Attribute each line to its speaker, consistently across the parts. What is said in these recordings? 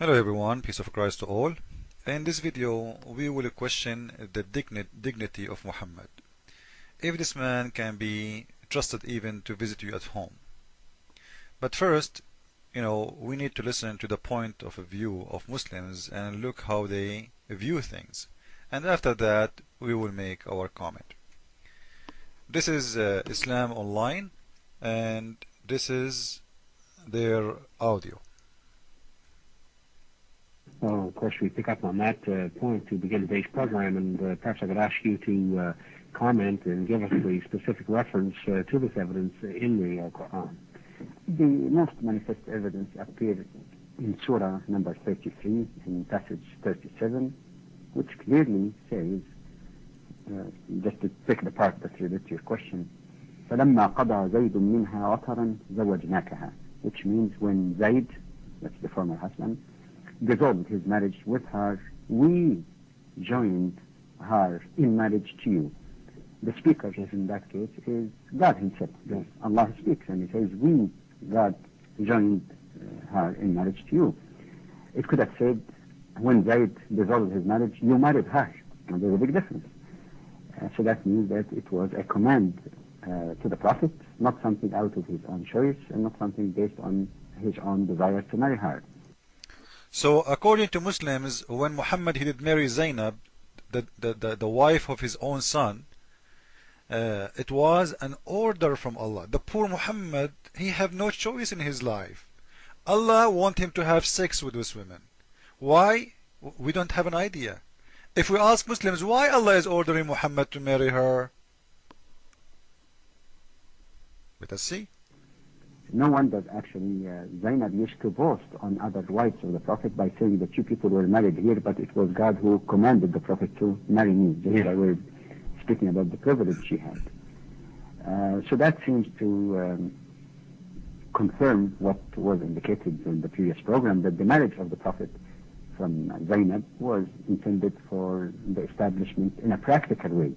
Speaker 1: Hello everyone, peace of Christ to all. In this video we will question the dignity of Muhammad. If this man can be trusted even to visit you at home. But first, we need to listen to the point of view of Muslims and look how they view things. And after that we will make our comment. This is Islam Online, and this is their audio.
Speaker 2: Well, of course, we pick up on that point to begin today's program, and perhaps I could ask you to comment and give us the specific reference to this evidence in the Quran.
Speaker 3: The most manifest evidence appears in Surah number 33, in passage 37, which clearly says, just to pick the part that relates to your question, فَلَمَّا قَضَى زَيْدٌ مِنْهَا وَطَرًا زَوَّجْنَاكَهَا, which means when Zayd, that's the former husband, dissolved his marriage with her, we joined her in marriage to you. The speaker in that case is God himself. Yes. Allah speaks and he says, we, God, joined her in marriage to you. It could have said, when Zayd dissolved his marriage, you married her. And there's a big difference. So that means that it was a command to the Prophet, not something out of his own choice and not something based on his own desire to marry her.
Speaker 1: So according to Muslims, when Muhammad he did marry Zainab, the wife of his own son, it was an order from Allah. The poor Muhammad, he have no choice in his life. Allah want him to have sex with those women. Why? We don't have an idea. If we ask Muslims why Allah is ordering Muhammad to marry her, let us see.
Speaker 3: No wonder actually Zainab used to boast on other wives of the Prophet by saying that you people were married here, but it was God who commanded the Prophet to marry me. Just by way of speaking about the privilege she had. So that seems to confirm what was indicated in the previous program, that the marriage of the Prophet from Zainab was intended for the establishment in a practical way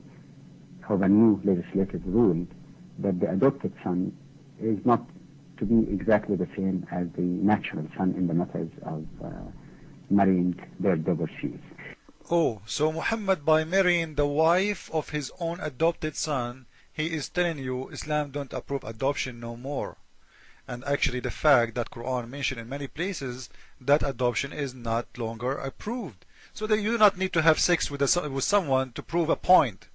Speaker 3: of a new legislative rule that the adopted son is not to be exactly the same as the natural son in the matters of marrying their divorcees.
Speaker 1: Oh, so Muhammad, by marrying the wife of his own adopted son, he is telling you Islam don't approve adoption no more. And actually the fact that Quran mentioned in many places that adoption is not longer approved. So that you do not need to have sex with someone to prove a point.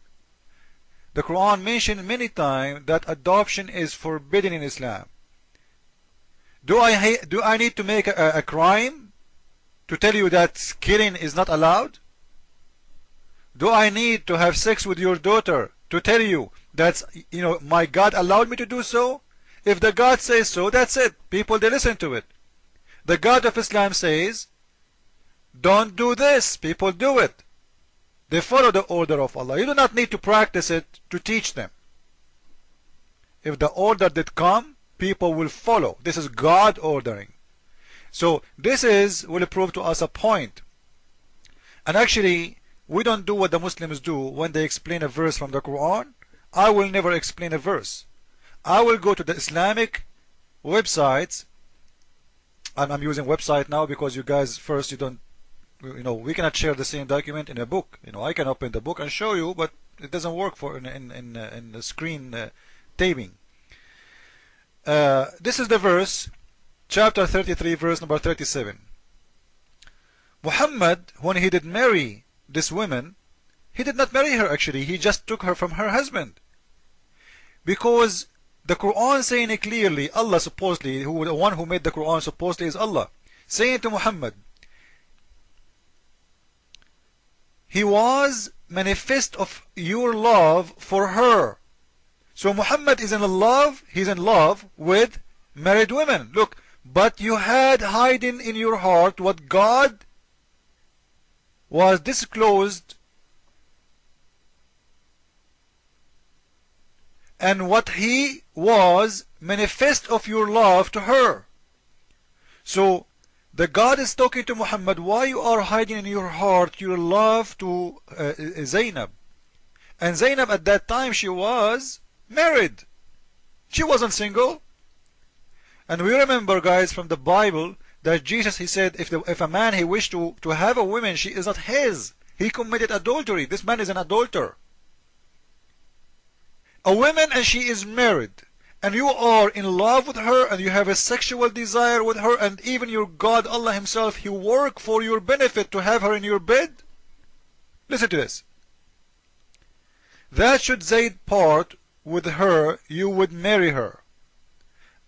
Speaker 1: The Quran mentioned many times that adoption is forbidden in Islam. Do I need to make a crime to tell you that killing is not allowed? Do I need to have sex with your daughter to tell you that my God allowed me to do so? If the God says so, that's it. People, they listen to it. The God of Islam says, don't do this. People do it. They follow the order of Allah. You do not need to practice it to teach them. If the order did come, people will follow. This is God ordering. So this will prove to us a point. And actually, we don't do what the Muslims do when they explain a verse from the Quran. I will never explain a verse. I will go to the Islamic websites, and I'm using website now because you guys first, we cannot share the same document in a book. I can open the book and show you, but it doesn't work for in the screen taping. This is the verse, chapter 33, verse number 37. Muhammad, when he did marry this woman, he did not marry her actually, he just took her from her husband. Because the Quran saying it clearly, Allah supposedly, the one who made the Quran supposedly is Allah, saying to Muhammad, he was manifest of your love for her. So Muhammad is in love, he's in love with married women. Look, but you had hiding in your heart what God was disclosed and what he was manifest of your love to her. So the God is talking to Muhammad, why you are hiding in your heart your love to Zainab. And Zainab at that time, she was married. She wasn't single. And we remember, guys, from the Bible that Jesus, he said, if a man he wished to have a woman, she is not his. He committed adultery. This man is an adulterer. A woman and she is married, and you are in love with her, and you have a sexual desire with her, and even your God, Allah himself, he work for your benefit to have her in your bed. Listen to this. That should Zayd part with her, you would marry her.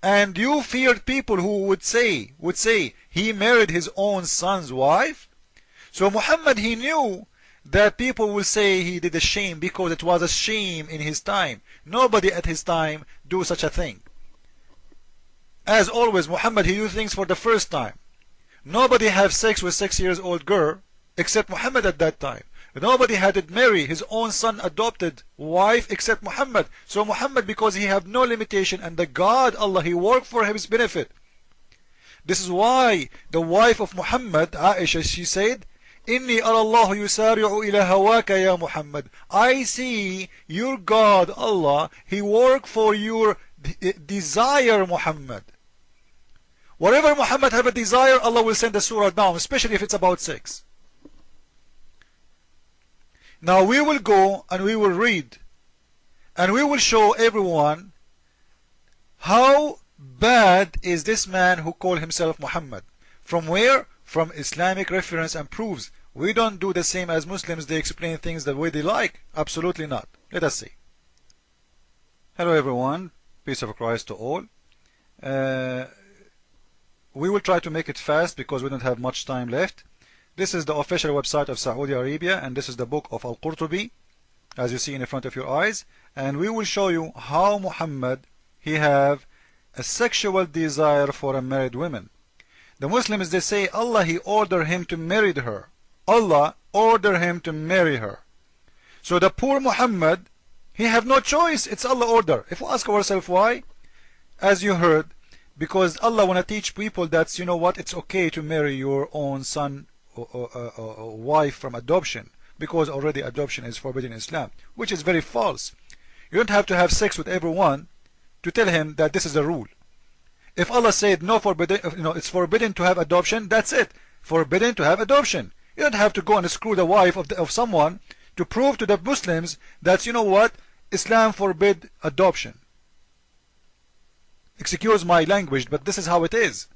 Speaker 1: And you feared people who would say he married his own son's wife. So Muhammad, he knew that people will say he did a shame, because it was a shame in his time. Nobody at his time do such a thing. As always, Muhammad, he do things for the first time. Nobody have sex with 6-year-old girl except Muhammad at that time. Nobody had to marry his own son adopted wife except Muhammad. So Muhammad, because he have no limitation, and the God Allah, he worked for his benefit. This is why the wife of Muhammad, Aisha, she said, Inni Allah yusari'u ila hawaka ya Muhammad. I see your God Allah, he work for your desire, Muhammad. Whatever Muhammad have a desire, Allah will send a surah down, especially if it's about sex. Now we will go and we will read and we will show everyone how bad is this man who called himself Muhammad. From where? From Islamic reference and proofs. We don't do the same as Muslims. They explain things the way they like. Absolutely not. Let us see. Hello everyone. Peace of Christ to all. We will try to make it fast because we don't have much time left. This is the official website of Saudi Arabia, and this is the book of Al-Qurtubi, as you see in front of your eyes. And we will show you how Muhammad, he have a sexual desire for a married woman. The Muslims, they say Allah, he ordered him to marry her. Allah ordered him to marry her. So the poor Muhammad, he have no choice. It's Allah order. If we ask ourselves why, as you heard, because Allah want to teach people that, you know what, it's okay to marry your own son or wife from adoption, because already adoption is forbidden in Islam, which is very false. You don't have to have sex with everyone to tell him that this is a rule. If Allah said no, forbidden, it's forbidden to have adoption, that's it. Forbidden to have adoption. You don't have to go and screw the wife of someone to prove to the Muslims that, you know what, Islam forbid adoption. Excuse my language, but this is how it is.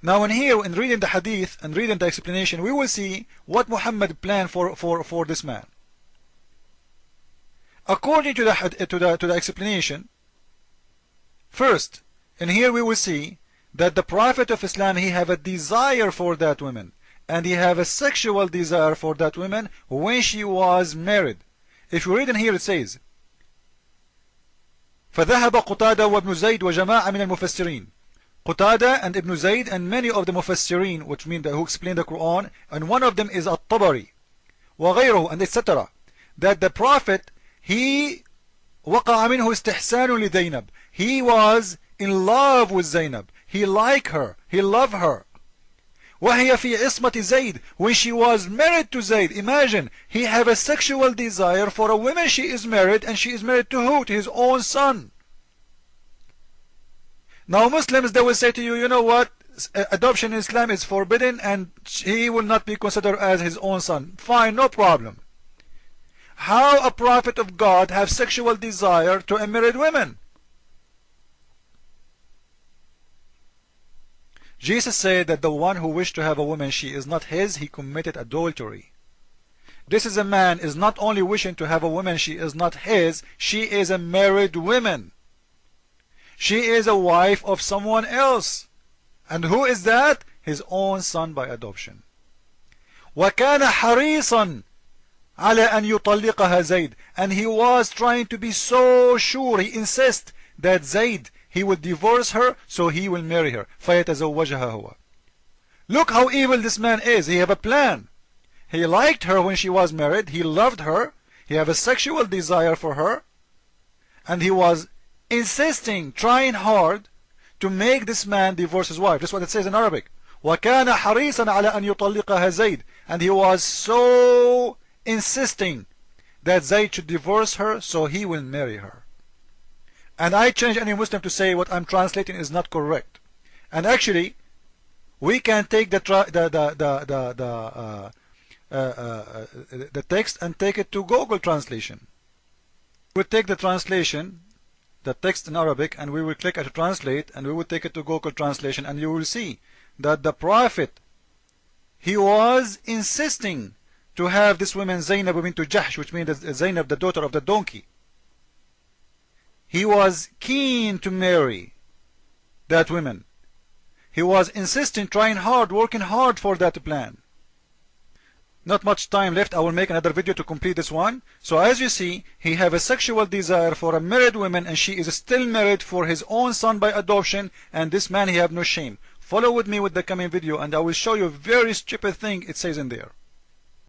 Speaker 1: Now in here, in reading the hadith and reading the explanation, we will see what Muhammad planned for this man. According to the explanation, first, in here we will see that the Prophet of Islam, he have a desire for that woman, and he have a sexual desire for that woman when she was married. If you read in here, it says, فذهب قتادة وابن زيد وجماعة من المفسرين. Qatada and Ibn Zayd and many of the Mufassirin, which mean who explain the Quran, and one of them is At-Tabari, وغيره, and etc. That the Prophet, he وقع منه استحسان لزينب. He was in love with Zainab. He liked her. He loved her. وهي في عصمة زيد. When she was married to Zayd, imagine, he have a sexual desire for a woman. She is married, and she is married to who? To his own son. Now Muslims, they will say to you, you know what, adoption in Islam is forbidden and he will not be considered as his own son. Fine, no problem. How a prophet of God have sexual desire to a married woman? Jesus said that the one who wished to have a woman, she is not his, he committed adultery. This is a man is not only wishing to have a woman, she is not his, she is a married woman. She is a wife of someone else. And who is that? His own son by adoption. وَكَانَ حَرِيصًا عَلَى أَنْ يُطَلِّقَهَا زَيْد. And he was trying to be so sure, he insists that Zayd, he will divorce her, so he will marry her. فَيَتَزَوَّجَهَا هُوَ. Look how evil this man is. He have a plan. He liked her when she was married. He loved her. He have a sexual desire for her. And he was insisting, trying hard to make this man divorce his wife. That's what it says in Arabic. وَكَانَ حَرِيصًا عَلَى أَنْ يُطَلِّقَهَا زَيْد. And he was so insisting that Zayd should divorce her, so he will marry her. And I challenge any Muslim to say what I'm translating is not correct. And actually, we can take the text and take it to Google translation. We'll take the translation, the text in Arabic, and we will click to translate, and we will take it to Google translation, and you will see that the Prophet, he was insisting to have this woman Zainab bint Jahsh, which means Zainab, the daughter of the donkey. He was keen to marry that woman. He was insisting, trying hard, working hard for that plan. Not much time left. I will make another video to complete this one. So as you see, he have a sexual desire for a married woman, and she is still married for his own son by adoption, and this man, he have no shame. Follow with me with the coming video, and I will show you a very stupid thing it says in there.